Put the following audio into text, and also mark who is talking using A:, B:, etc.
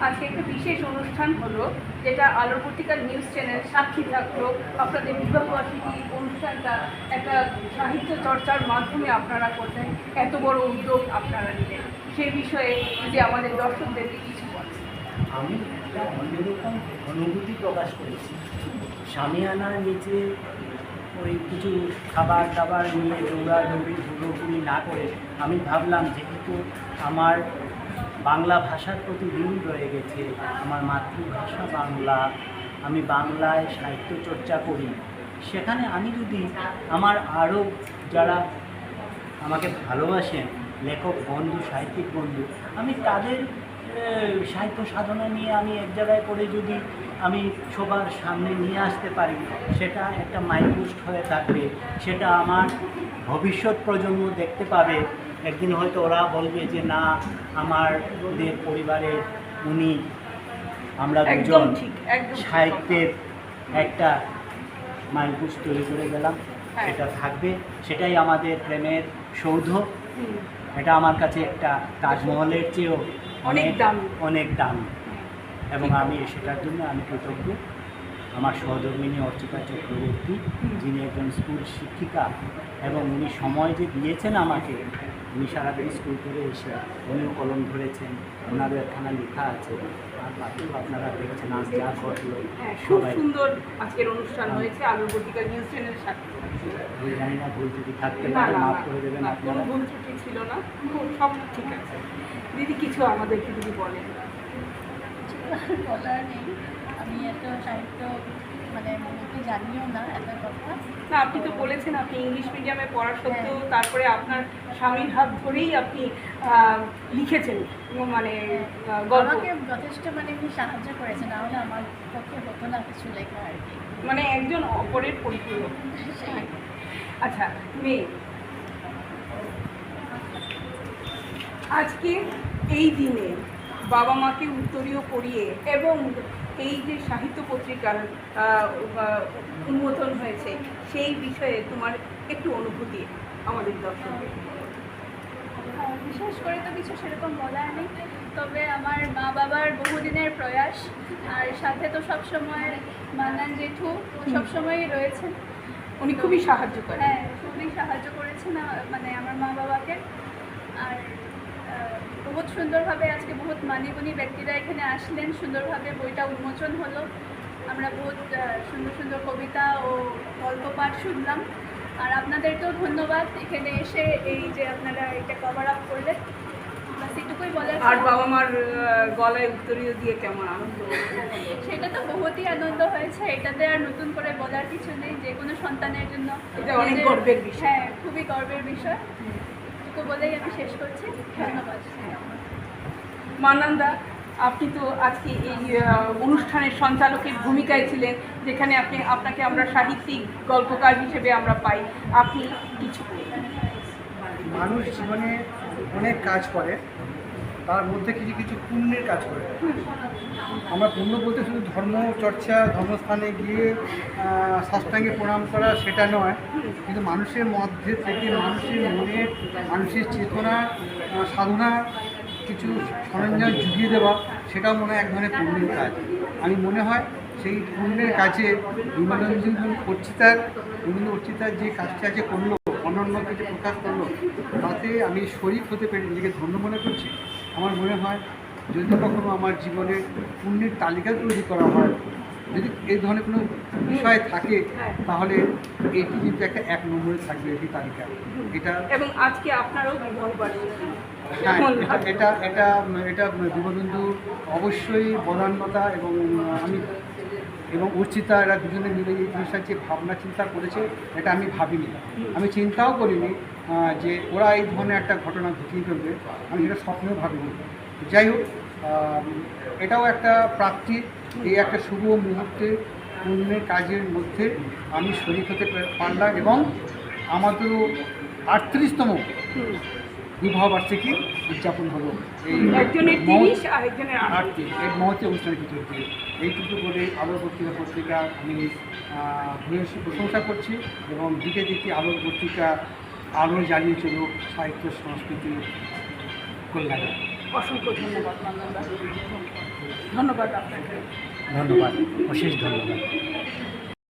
A: আজকে একটা বিশেষ অনুষ্ঠান হলো, যেটা আলোর পত্রিকার নিউজ চ্যানেল সাক্ষী থাকলো। আপনাদের বিবাহবার্ষিকী অনুষ্ঠানটা একটা সাহিত্য চর্চার মাধ্যমে আপনারা করতেন, এত বড় উদ্যোগ আপনারা নিলেন, সেই বিষয়ে যে আমাদের দর্শকদেরকে কিছু বলেন।
B: আমি একটা অন্যরকম অনুভূতি প্রকাশ করেছি। সামিয়ানার নিচে ওই কিছু খাবার দাবার নিয়ে দৌড়াদৌড়ি হুড়োহুড়ি না করে আমি ভাবলাম, যেহেতু আমার বাংলা ভাষার প্রতি ঋণ রয়ে গেছে, আমার মাতৃভাষা বাংলা, আমি বাংলায় সাহিত্য চর্চা করি, সেখানে আমি যদি আমার আরও যারা আমাকে ভালোবাসেন, লেখক বন্ধু, সাহিত্যিক বন্ধু, আমি তাদের সাহিত্য সাধনা নিয়ে আমি এক জায়গায় করে যদি আমি সবার সামনে নিয়ে আসতে পারি, সেটা একটা মাইলপোস্ট হয়ে থাকবে। সেটা আমার ভবিষ্যৎ প্রজন্ম দেখতে পাবে। একদিন হয়তো ওরা বলবে যে না, আমাদের পরিবারের উনি, আমরা দুজন সাহিত্যের একটা মাইলপোস্ট তৈরি করে গেলাম। এটা থাকবে, সেটাই আমাদের প্রেমের সৌধ। এটা আমার কাছে একটা তাজমহলের চেয়েও অনেক দাম, এবং আমি সেটার জন্য আমি কৃতজ্ঞ। আমার সহধর্মিনী অর্চিতা চক্রবর্তী, যিনি একজন স্কুল শিক্ষিকা, এবং উনি সময় যে দিয়েছেন আমাকে, উনি সারাদিন স্কুল করে এসে উনিও কলম ধরেছেন, ওনারও একখানা লেখা আছে, আর বাকিও আপনারা দেখছেন আজ যা ঘটলো।
A: খুব সুন্দর আজকের অনুষ্ঠান হয়েছে আলোর পত্রিকা নিউজ চ্যানেল সাথে।
B: আমি জানি না ভুল ত্রুটি থাকতে পারে, মাফ করে দেবেন আপনারা।
A: ভুল ত্রুটি ছিল না, সব ঠিক আছে। দিদি কিছু আমাদেরকে যদি বলেন।
C: বলার নেই, আমি এত সাহিত্য মানে মূলত জানিও না এত কথা।
A: না, আপনি তো বলেছেন আপনি ইংলিশ মিডিয়ামে পড়া সত্ত্বেও তারপরে আপনার স্বামীর হাত ধরেই আপনি লিখেছেন, মানে
C: আমাকে যথেষ্ট মানে উনি সাহায্য করেছেন, নাহলে আমার পক্ষে হতো না কিছু লেখা আর কি।
A: মানে একজন অপরের পরিপূরক। আচ্ছা মেয়ে, আজকে এই দিনে বাবা মাকে উত্তরীয় পড়িয়ে এবং এই যে সাহিত্য পত্রিকার উন্মোচন হয়েছে, সেই বিষয়ে তোমার একটু অনুভূতি আমাদের দর্শকদের।
C: বিশেষ করে তো কিছু সেরকম বলার নেই, তবে আমার মা বাবার বহুদিনের প্রয়াস, আর সাথে তো সবসময় মান্নান জেঠু সবসময়ই রয়েছেন।
A: উনি খুবই সাহায্য করেন।
C: হ্যাঁ, খুবই সাহায্য করেছেন মানে আমার মা বাবাকে। আর বহুত সুন্দরভাবে আজকে বহুত মানিগুণী ব্যক্তিরা এখানে আসলেন, সুন্দরভাবে বইটা উন্মোচন হলো। আমরা বহুত সুন্দর সুন্দর কবিতা ও গল্প পাঠ শুনলাম। আর আপনাদেরকেও ধন্যবাদ এখানে এসে এই যে আপনারা এটা কভার আপ করলেন, বাস এটুকুই বলার।
A: আর বাবা মার গলায় উত্তরীয় দিয়ে কেমন আনন্দ?
C: সেটা তো বহুতই আনন্দ হয়েছে, এটাতে আর নতুন করে বলার কিছু নেই। যে কোনো সন্তানের জন্য
A: এটা অনেক গর্বের বিষয়।
C: হ্যাঁ, খুবই গর্বের বিষয়। তো বলেই আমি শেষ করছি, ধন্যবাদ।
A: মান্নানদা, আপনি তো আজকে এই অনুষ্ঠানের সঞ্চালকের ভূমিকায় ছিলেন, যেখানে আপনাকে আমরা সাহিত্যিক গল্পকার হিসেবে আমরা পাই। আপনি কিছু
D: মানুষ জীবনে অনেক কাজ করে, তার মধ্যে কিছু কিছু পুণ্যের কাজ করে। আমরা পুণ্য বলতে শুধু ধর্ম চর্চা, ধর্মস্থানে গিয়ে সাষ্টাঙ্গে প্রণাম করা সেটা নয়, কিন্তু মানুষের মধ্যে থেকে মানুষের মনে, মানুষের চেতনা, সাধনা কিছু সরঞ্জাম জুগিয়ে দেওয়া, সেটাও মনে হয় এক ধরনের পুণ্যের কাজ। আমি মনে হয় সেই পুণ্যের কাজে বিমলেন্দু অর্চিতার যে কাজটি আজকে করলো, অনন্যকে যে প্রকাশ করলো, তাতে আমি শরীক হতে পেরে নিজেকে ধন্য মনে করছি। আমার মনে হয় যদি কখনো আমার জীবনে পুণ্যের তালিকা তৈরি করা হয়, যদি এই ধরনের কোনো বিষয় থাকে, তাহলে এটি কিন্তু একটা 1 নম্বরে থাকবে এই তালিকা। এটা
A: এবং আজকে আপনারও বিবাহ বার্ষিকী।
D: হ্যাঁ, এটা এটা এটা বিমলেন্দু অবশ্যই বদান্যতা এবং অর্চিতা, এরা দুজনে মিলে এই জিনিসটার যে ভাবনা চিন্তা করেছে, এটা আমি ভাবিনি, আমি চিন্তাও করিনি যে ওরা এই ধরনের একটা ঘটনা ঘটিয়ে ফেলবে। আমি এটা স্বপ্নেও ভাবিনি। যাই হোক, এটাও একটা প্রাপ্তি। এই একটা শুভ মুহূর্তে পুণ্যের কাজের মধ্যে আমি শরীক হতে পারলাম, এবং আমাদেরও 38তম বিবাহবার্ষিকী উদযাপন হলো এই
A: একজনের 30 আর একজনের
D: 38 এই মহতী অনুষ্ঠানের ভিতর দিয়ে। এইটুকু বলে আলোর পত্রিকা আমি ভূয়সী প্রশংসা করছি, এবং দিকে দিকে আলোর পত্রিকা আলো জ্বালিয়ে চলুক সাহিত্য সংস্কৃতি কল্যাণে।
A: অসংখ্য ধন্যবাদ নন্দনদা। ধন্যবাদ আপনাকে।
B: ধন্যবাদ, অশেষ ধন্যবাদ।